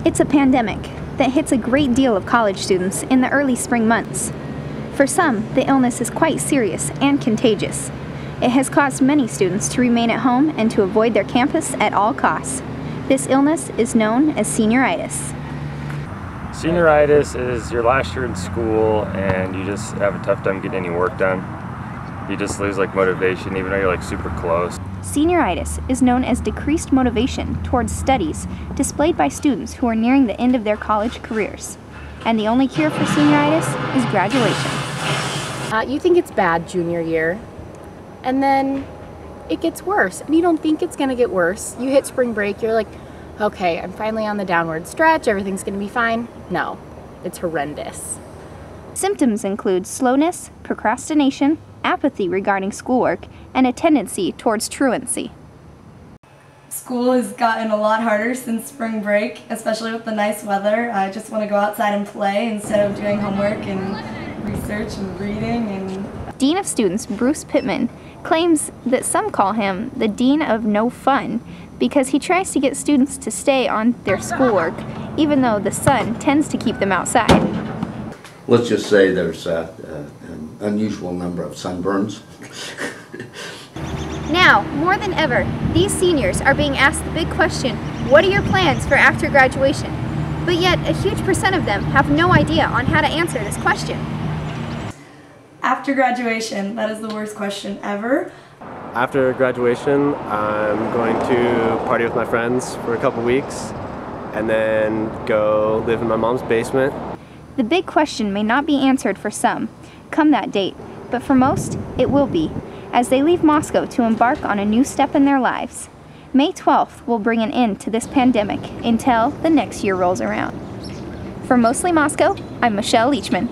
It's a pandemic that hits a great deal of college students in the early spring months. For some, the illness is quite serious and contagious. It has caused many students to remain at home and to avoid their campus at all costs. This illness is known as senioritis. Senioritis is your last year in school and you just have a tough time getting any work done. You just lose motivation even though you're super close. Senioritis is known as decreased motivation towards studies displayed by students who are nearing the end of their college careers. And the only cure for senioritis is graduation. You think it's bad junior year, and then it gets worse, and you don't think it's going to get worse. You hit spring break, you're like, okay, I'm finally on the downward stretch, everything's going to be fine. No, it's horrendous. Symptoms include slowness, procrastination, apathy regarding schoolwork, and a tendency towards truancy. School has gotten a lot harder since spring break, especially with the nice weather. I just want to go outside and play instead of doing homework and research and reading. Dean of Students Bruce Pittman claims that some call him the Dean of No Fun because he tries to get students to stay on their schoolwork even though the sun tends to keep them outside. Let's just say there's an unusual number of sunburns. Now, more than ever, these seniors are being asked the big question, what are your plans for after graduation? But yet, a huge percent of them have no idea on how to answer this question. After graduation, that is the worst question ever. After graduation, I'm going to party with my friends for a couple weeks and then go live in my mom's basement. The big question may not be answered for some come that date, but for most, it will be, as they leave Moscow to embark on a new step in their lives. May 12th will bring an end to this pandemic until the next year rolls around. For Mostly Moscow, I'm Michelle Leachman.